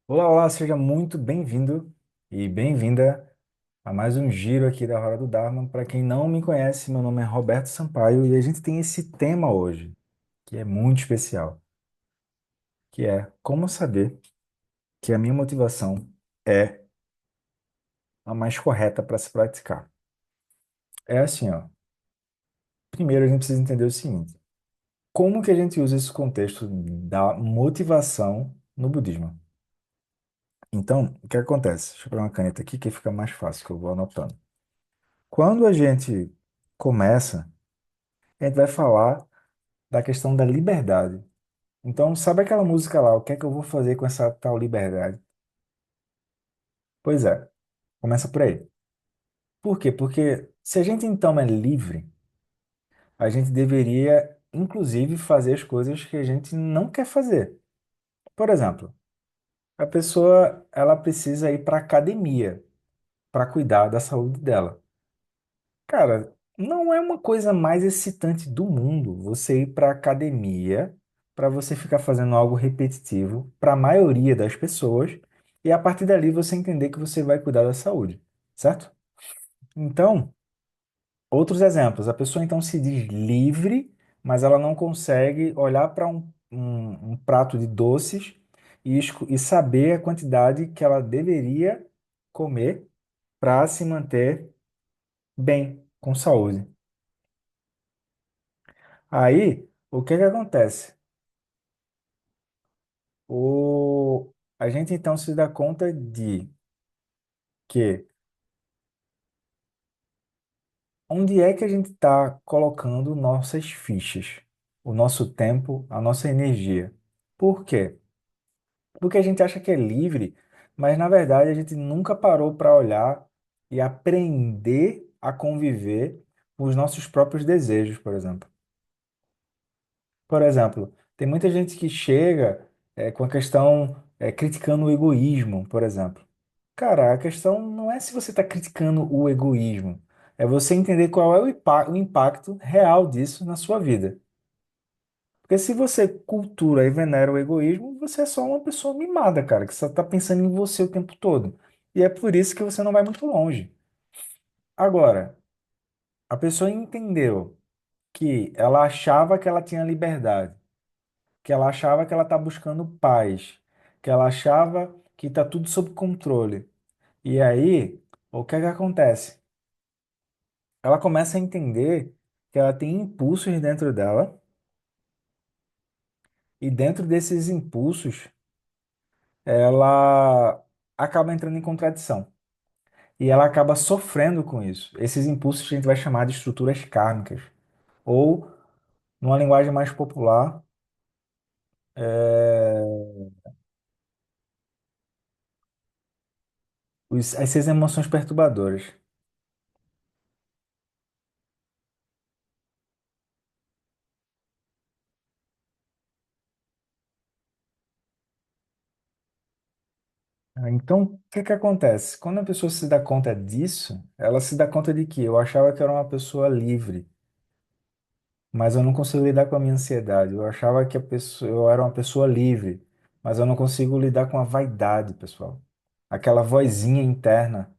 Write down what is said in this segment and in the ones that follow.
Olá, olá, seja muito bem-vindo e bem-vinda a mais um giro aqui da Hora do Dharma. Para quem não me conhece, meu nome é Roberto Sampaio e a gente tem esse tema hoje, que é muito especial, que é como saber que a minha motivação é a mais correta para se praticar. É assim, ó. Primeiro a gente precisa entender o seguinte: como que a gente usa esse contexto da motivação no budismo? Então, o que acontece? Deixa eu pegar uma caneta aqui que fica mais fácil, que eu vou anotando. Quando a gente começa, a gente vai falar da questão da liberdade. Então, sabe aquela música lá, o que é que eu vou fazer com essa tal liberdade? Pois é, começa por aí. Por quê? Porque se a gente então é livre, a gente deveria, inclusive, fazer as coisas que a gente não quer fazer. Por exemplo, a pessoa ela precisa ir para academia para cuidar da saúde dela. Cara, não é uma coisa mais excitante do mundo você ir para academia para você ficar fazendo algo repetitivo para a maioria das pessoas e a partir dali você entender que você vai cuidar da saúde, certo? Então, outros exemplos. A pessoa então se diz livre, mas ela não consegue olhar para um prato de doces e saber a quantidade que ela deveria comer para se manter bem, com saúde. Aí, o que que acontece? A gente então se dá conta de que onde é que a gente está colocando nossas fichas, o nosso tempo, a nossa energia. Por quê? Porque a gente acha que é livre, mas na verdade a gente nunca parou para olhar e aprender a conviver com os nossos próprios desejos, por exemplo. Por exemplo, tem muita gente que chega com a questão criticando o egoísmo, por exemplo. Cara, a questão não é se você está criticando o egoísmo, é você entender qual é o impacto real disso na sua vida. Porque se você cultura e venera o egoísmo, você é só uma pessoa mimada, cara, que só está pensando em você o tempo todo. E é por isso que você não vai muito longe. Agora, a pessoa entendeu que ela achava que ela tinha liberdade, que ela achava que ela está buscando paz, que ela achava que está tudo sob controle. E aí, o que é que acontece? Ela começa a entender que ela tem impulsos dentro dela, e dentro desses impulsos, ela acaba entrando em contradição. E ela acaba sofrendo com isso. Esses impulsos a gente vai chamar de estruturas kármicas. Ou, numa linguagem mais popular, as seis emoções perturbadoras. Então, o que que acontece? Quando a pessoa se dá conta disso, ela se dá conta de que eu achava que eu era uma pessoa livre, mas eu não consigo lidar com a minha ansiedade. Eu achava que eu era uma pessoa livre, mas eu não consigo lidar com a vaidade, pessoal. Aquela vozinha interna,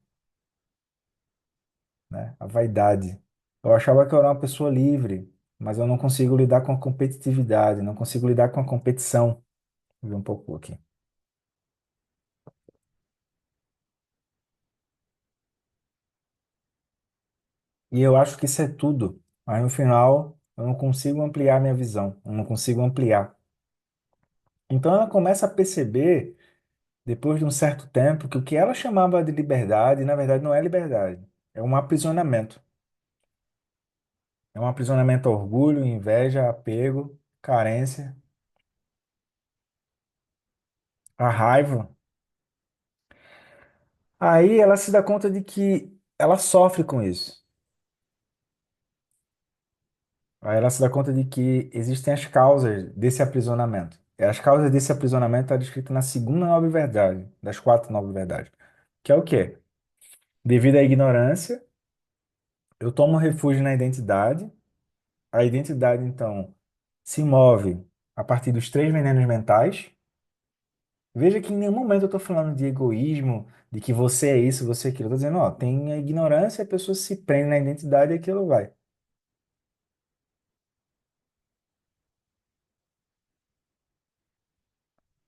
né? A vaidade. Eu achava que eu era uma pessoa livre, mas eu não consigo lidar com a competitividade, não consigo lidar com a competição. Vou ver um pouco aqui. E eu acho que isso é tudo. Mas no final, eu não consigo ampliar minha visão, eu não consigo ampliar. Então ela começa a perceber, depois de um certo tempo, que o que ela chamava de liberdade, na verdade, não é liberdade. É um aprisionamento. É um aprisionamento a orgulho, inveja, apego, carência, a raiva. Aí ela se dá conta de que ela sofre com isso. Aí ela se dá conta de que existem as causas desse aprisionamento. E as causas desse aprisionamento estão descritas na segunda nobre verdade, das quatro nobres verdades. Que é o quê? Devido à ignorância, eu tomo refúgio na identidade. A identidade, então, se move a partir dos três venenos mentais, Veja que em nenhum momento eu estou falando de egoísmo, de que você é isso, você é aquilo. Eu estou dizendo, ó, tem a ignorância, a pessoa se prende na identidade e aquilo vai.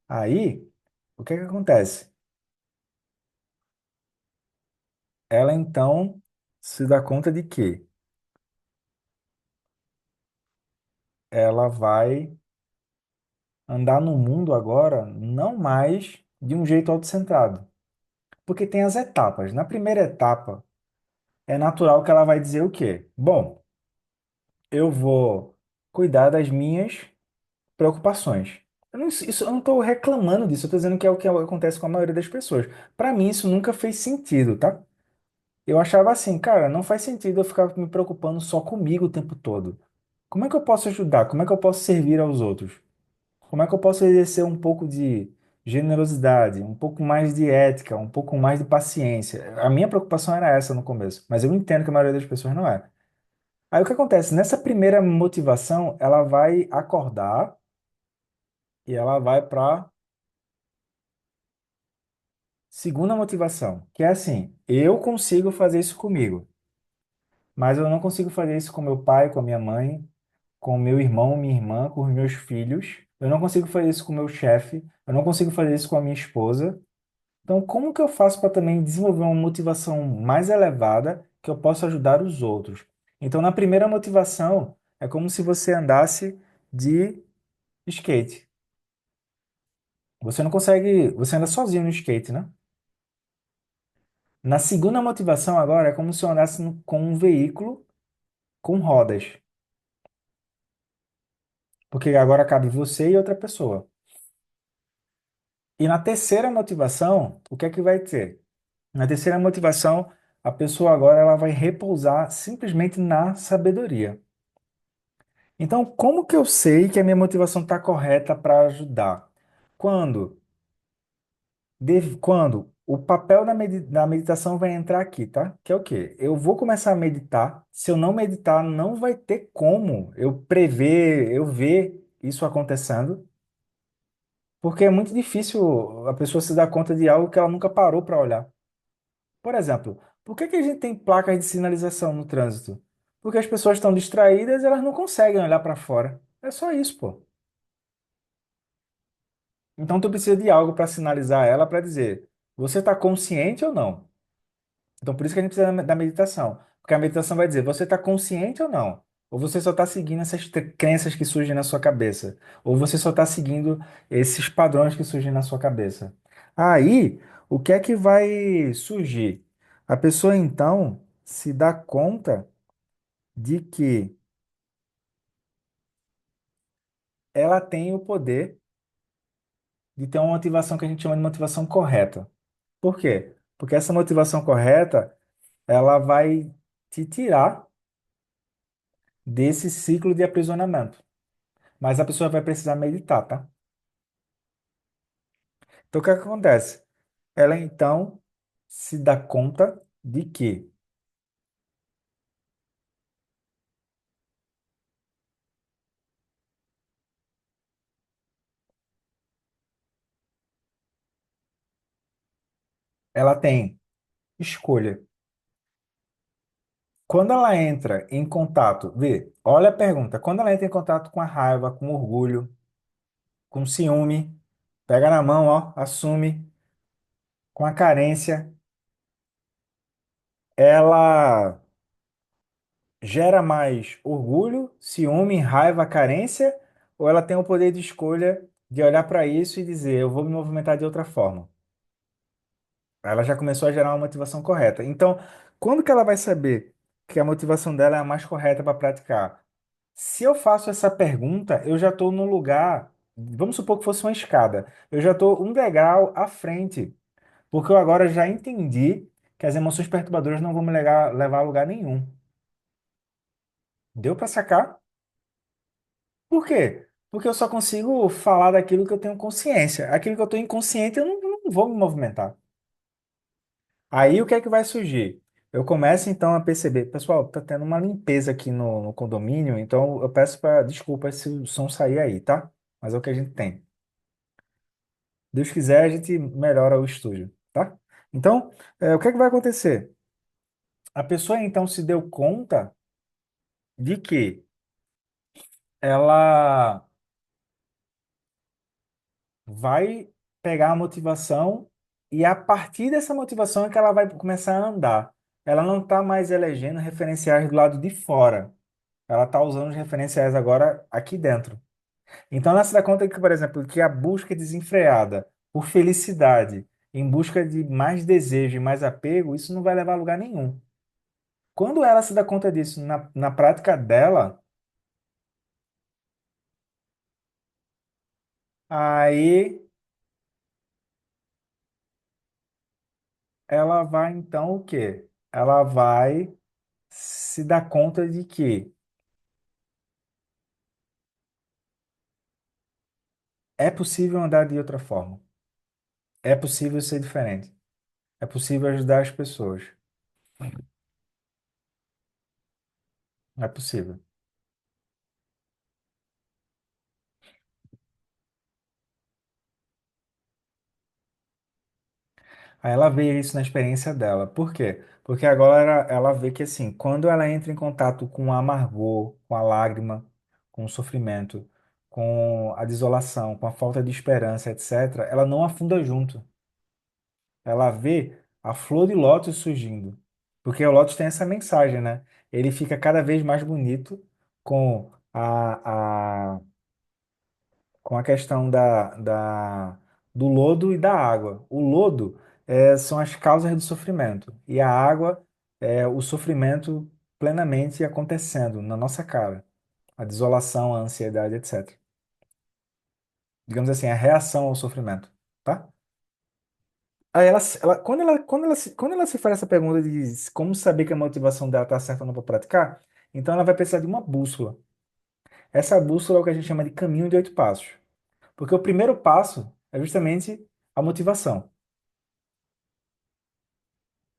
Aí, o que é que acontece? Ela então se dá conta de que ela vai andar no mundo agora não mais de um jeito autocentrado. Porque tem as etapas. Na primeira etapa, é natural que ela vai dizer o quê? Bom, eu vou cuidar das minhas preocupações. Eu não estou reclamando disso, eu estou dizendo que é o que acontece com a maioria das pessoas. Para mim, isso nunca fez sentido, tá? Eu achava assim, cara, não faz sentido eu ficar me preocupando só comigo o tempo todo. Como é que eu posso ajudar? Como é que eu posso servir aos outros? Como é que eu posso exercer um pouco de generosidade, um pouco mais de ética, um pouco mais de paciência? A minha preocupação era essa no começo, mas eu entendo que a maioria das pessoas não é. Aí o que acontece? Nessa primeira motivação, ela vai acordar e ela vai para segunda motivação, que é assim: eu consigo fazer isso comigo, mas eu não consigo fazer isso com meu pai, com a minha mãe, com meu irmão, minha irmã, com os meus filhos. Eu não consigo fazer isso com o meu chefe, eu não consigo fazer isso com a minha esposa. Então, como que eu faço para também desenvolver uma motivação mais elevada que eu possa ajudar os outros? Então, na primeira motivação, é como se você andasse de skate. Você não consegue, você anda sozinho no skate, né? Na segunda motivação agora é como se eu andasse com um veículo com rodas, porque agora cabe você e outra pessoa. E na terceira motivação, o que é que vai ter? Na terceira motivação, a pessoa agora ela vai repousar simplesmente na sabedoria. Então, como que eu sei que a minha motivação está correta para ajudar? Quando, quando o papel da meditação vai entrar aqui, tá? Que é o quê? Eu vou começar a meditar. Se eu não meditar, não vai ter como eu prever, eu ver isso acontecendo, porque é muito difícil a pessoa se dar conta de algo que ela nunca parou para olhar. Por exemplo, por que que a gente tem placas de sinalização no trânsito? Porque as pessoas estão distraídas e elas não conseguem olhar para fora. É só isso, pô. Então tu precisa de algo para sinalizar ela para dizer, você está consciente ou não? Então por isso que a gente precisa da meditação. Porque a meditação vai dizer, você está consciente ou não? Ou você só está seguindo essas crenças que surgem na sua cabeça? Ou você só está seguindo esses padrões que surgem na sua cabeça? Aí, o que é que vai surgir? A pessoa então se dá conta de que ela tem o poder de ter uma motivação que a gente chama de motivação correta. Por quê? Porque essa motivação correta, ela vai te tirar desse ciclo de aprisionamento. Mas a pessoa vai precisar meditar, tá? Então, o que é que acontece? Ela então se dá conta de que ela tem escolha. Quando ela entra em contato, vê, olha a pergunta, quando ela entra em contato com a raiva, com orgulho, com ciúme, pega na mão, ó, assume, com a carência, ela gera mais orgulho, ciúme, raiva, carência, ou ela tem o poder de escolha de olhar para isso e dizer, eu vou me movimentar de outra forma? Ela já começou a gerar uma motivação correta. Então, quando que ela vai saber que a motivação dela é a mais correta para praticar? Se eu faço essa pergunta, eu já estou no lugar, vamos supor que fosse uma escada, eu já estou um degrau à frente, porque eu agora já entendi que as emoções perturbadoras não vão me levar a lugar nenhum. Deu para sacar? Por quê? Porque eu só consigo falar daquilo que eu tenho consciência. Aquilo que eu estou inconsciente, eu não vou me movimentar. Aí o que é que vai surgir? Eu começo então a perceber, pessoal, tá tendo uma limpeza aqui no condomínio, então eu peço para desculpas se o som sair aí, tá? Mas é o que a gente tem. Deus quiser, a gente melhora o estúdio, tá? Então, o que é que vai acontecer? A pessoa então se deu conta de que ela vai pegar a motivação e a partir dessa motivação é que ela vai começar a andar. Ela não está mais elegendo referenciais do lado de fora. Ela está usando os referenciais agora aqui dentro. Então ela se dá conta que, por exemplo, que a busca desenfreada por felicidade, em busca de mais desejo e mais apego, isso não vai levar a lugar nenhum. Quando ela se dá conta disso na prática dela, aí ela vai então o quê? Ela vai se dar conta de que é possível andar de outra forma. É possível ser diferente. É possível ajudar as pessoas. É possível. Aí ela vê isso na experiência dela. Por quê? Porque agora ela vê que assim, quando ela entra em contato com o amargor, com a lágrima, com o sofrimento, com a desolação, com a falta de esperança, etc., ela não afunda junto. Ela vê a flor de lótus surgindo. Porque o lótus tem essa mensagem, né? Ele fica cada vez mais bonito com com a questão do lodo e da água. O lodo são as causas do sofrimento, e a água é o sofrimento plenamente acontecendo na nossa cara. A desolação, a ansiedade, etc. Digamos assim, a reação ao sofrimento, tá? Aí quando ela se faz essa pergunta de como saber que a motivação dela está certa ou não para praticar, então ela vai precisar de uma bússola. Essa bússola é o que a gente chama de caminho de 8 passos. Porque o primeiro passo é justamente a motivação,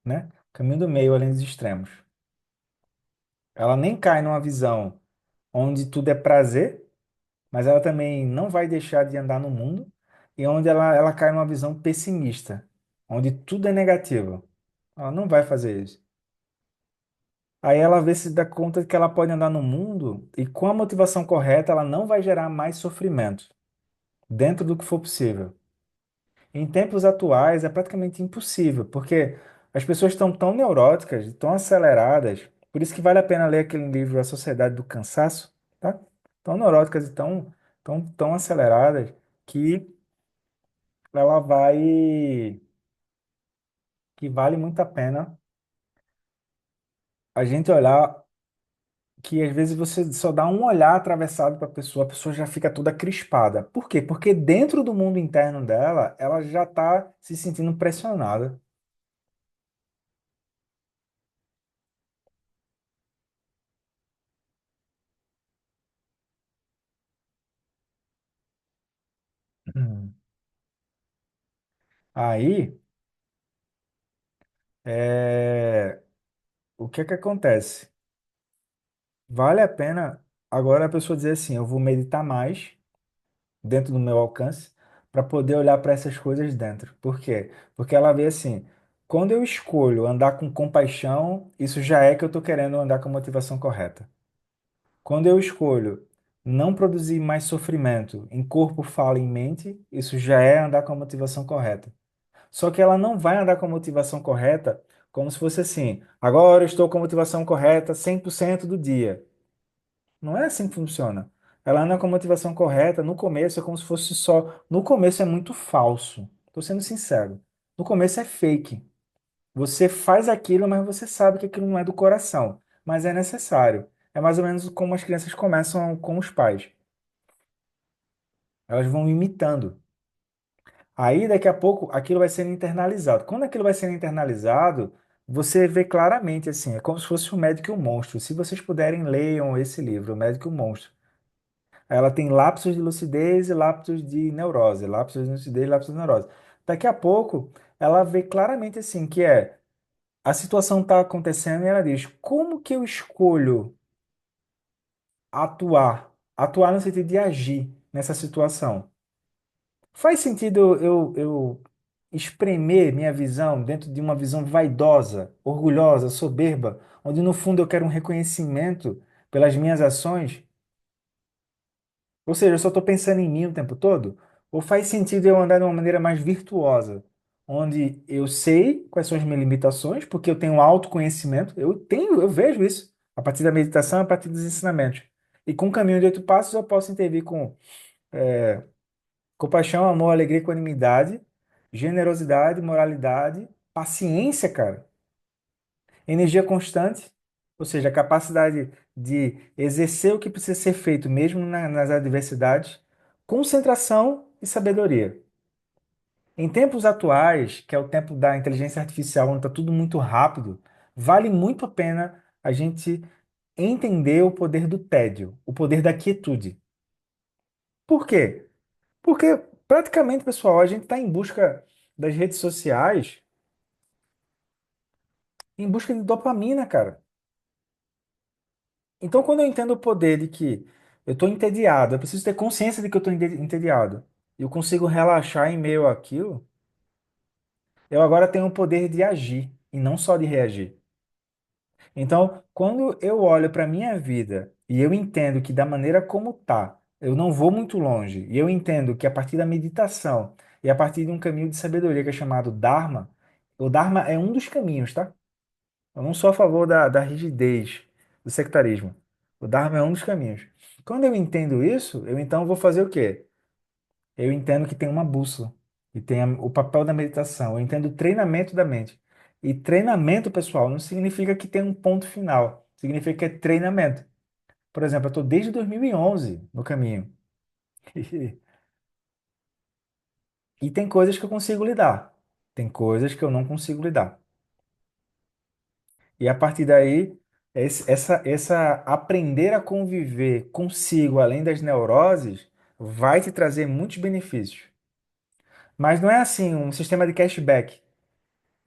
né? Caminho do meio, além dos extremos. Ela nem cai numa visão onde tudo é prazer, mas ela também não vai deixar de andar no mundo, e onde ela cai numa visão pessimista, onde tudo é negativo. Ela não vai fazer isso. Aí ela vê se dá conta de que ela pode andar no mundo e com a motivação correta ela não vai gerar mais sofrimento, dentro do que for possível. Em tempos atuais é praticamente impossível, porque as pessoas estão tão neuróticas, tão aceleradas, por isso que vale a pena ler aquele livro A Sociedade do Cansaço, tá? Tão neuróticas e tão aceleradas que ela vai, que vale muito a pena a gente olhar que às vezes você só dá um olhar atravessado para a pessoa já fica toda crispada. Por quê? Porque dentro do mundo interno dela, ela já está se sentindo pressionada. Hum. Aí o que é que acontece? Vale a pena agora a pessoa dizer assim, eu vou meditar mais dentro do meu alcance para poder olhar para essas coisas dentro. Por quê? Porque ela vê assim, quando eu escolho andar com compaixão, isso já é que eu estou querendo andar com a motivação correta. Quando eu escolho não produzir mais sofrimento em corpo, fala e mente, isso já é andar com a motivação correta. Só que ela não vai andar com a motivação correta como se fosse assim, agora eu estou com a motivação correta 100% do dia. Não é assim que funciona. Ela anda com a motivação correta, no começo é como se fosse só. No começo é muito falso. Estou sendo sincero. No começo é fake. Você faz aquilo, mas você sabe que aquilo não é do coração. Mas é necessário. É mais ou menos como as crianças começam com os pais. Elas vão imitando. Aí, daqui a pouco, aquilo vai sendo internalizado. Quando aquilo vai sendo internalizado, você vê claramente assim, é como se fosse o Médico e o Monstro. Se vocês puderem, leiam esse livro, O Médico e o Monstro. Ela tem lapsos de lucidez e lapsos de neurose, lapsos de lucidez e lapsos de neurose. Daqui a pouco, ela vê claramente assim, que a situação está acontecendo e ela diz, como que eu escolho atuar? Atuar no sentido de agir nessa situação. Faz sentido eu espremer minha visão dentro de uma visão vaidosa, orgulhosa, soberba, onde no fundo eu quero um reconhecimento pelas minhas ações? Ou seja, eu só estou pensando em mim o tempo todo? Ou faz sentido eu andar de uma maneira mais virtuosa, onde eu sei quais são as minhas limitações, porque eu tenho um autoconhecimento, eu vejo isso a partir da meditação, a partir dos ensinamentos. E com o caminho de 8 passos eu posso intervir com compaixão, amor, alegria, equanimidade, generosidade, moralidade, paciência, cara, energia constante, ou seja, a capacidade de exercer o que precisa ser feito mesmo nas adversidades, concentração e sabedoria. Em tempos atuais, que é o tempo da inteligência artificial, onde está tudo muito rápido, vale muito a pena a gente entender o poder do tédio, o poder da quietude. Por quê? Porque praticamente, pessoal, a gente está em busca das redes sociais, em busca de dopamina, cara. Então, quando eu entendo o poder de que eu estou entediado, eu preciso ter consciência de que eu estou entediado, e eu consigo relaxar em meio àquilo, eu agora tenho o poder de agir e não só de reagir. Então, quando eu olho para a minha vida e eu entendo que da maneira como tá, eu não vou muito longe, e eu entendo que a partir da meditação e a partir de um caminho de sabedoria que é chamado Dharma, o Dharma é um dos caminhos, tá? Eu não sou a favor da rigidez, do sectarismo. O Dharma é um dos caminhos. Quando eu entendo isso, eu então vou fazer o quê? Eu entendo que tem uma bússola, e tem o papel da meditação, eu entendo o treinamento da mente. E treinamento, pessoal, não significa que tem um ponto final, significa que é treinamento. Por exemplo, eu estou desde 2011 no caminho. E tem coisas que eu consigo lidar, tem coisas que eu não consigo lidar. E a partir daí, essa aprender a conviver consigo, além das neuroses, vai te trazer muitos benefícios. Mas não é assim um sistema de cashback.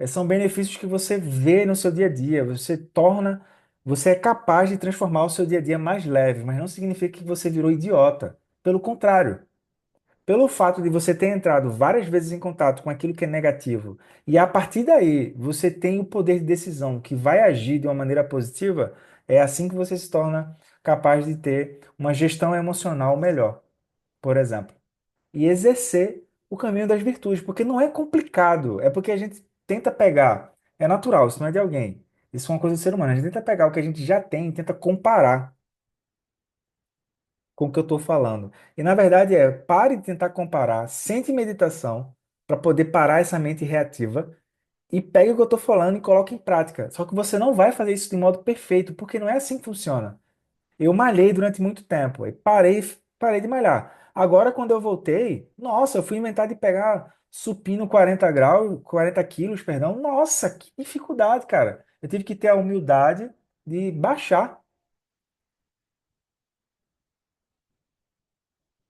São benefícios que você vê no seu dia a dia. Você é capaz de transformar o seu dia a dia mais leve, mas não significa que você virou idiota. Pelo contrário, pelo fato de você ter entrado várias vezes em contato com aquilo que é negativo, e a partir daí você tem o poder de decisão que vai agir de uma maneira positiva, é assim que você se torna capaz de ter uma gestão emocional melhor, por exemplo, e exercer o caminho das virtudes, porque não é complicado, é porque a gente tenta pegar, é natural, isso não é de alguém, isso é uma coisa do ser humano, a gente tenta pegar o que a gente já tem e tenta comparar com o que eu estou falando. E na verdade pare de tentar comparar, sente meditação para poder parar essa mente reativa e pegue o que eu estou falando e coloque em prática. Só que você não vai fazer isso de modo perfeito, porque não é assim que funciona. Eu malhei durante muito tempo e parei de malhar. Agora, quando eu voltei, nossa, eu fui inventar de pegar supino 40 graus, 40 quilos, perdão. Nossa, que dificuldade, cara. Eu tive que ter a humildade de baixar.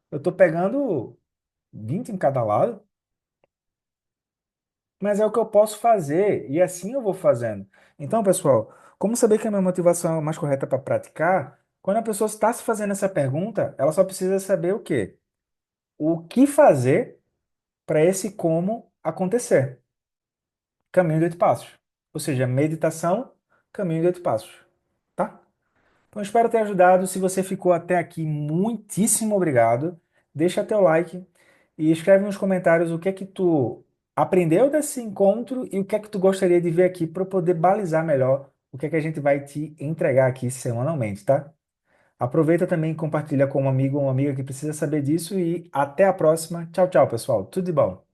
Eu tô pegando 20 em cada lado. Mas é o que eu posso fazer e assim eu vou fazendo. Então, pessoal, como saber que a minha motivação é mais correta para praticar? Quando a pessoa está se fazendo essa pergunta, ela só precisa saber o quê? O que fazer para esse como acontecer. Caminho de 8 passos. Ou seja, meditação, caminho de 8 passos. Tá? Então, espero ter ajudado. Se você ficou até aqui, muitíssimo obrigado. Deixa teu like e escreve nos comentários o que é que tu aprendeu desse encontro e o que é que tu gostaria de ver aqui para eu poder balizar melhor o que é que a gente vai te entregar aqui semanalmente, tá? Aproveita também e compartilha com um amigo ou uma amiga que precisa saber disso e até a próxima. Tchau, tchau, pessoal. Tudo de bom.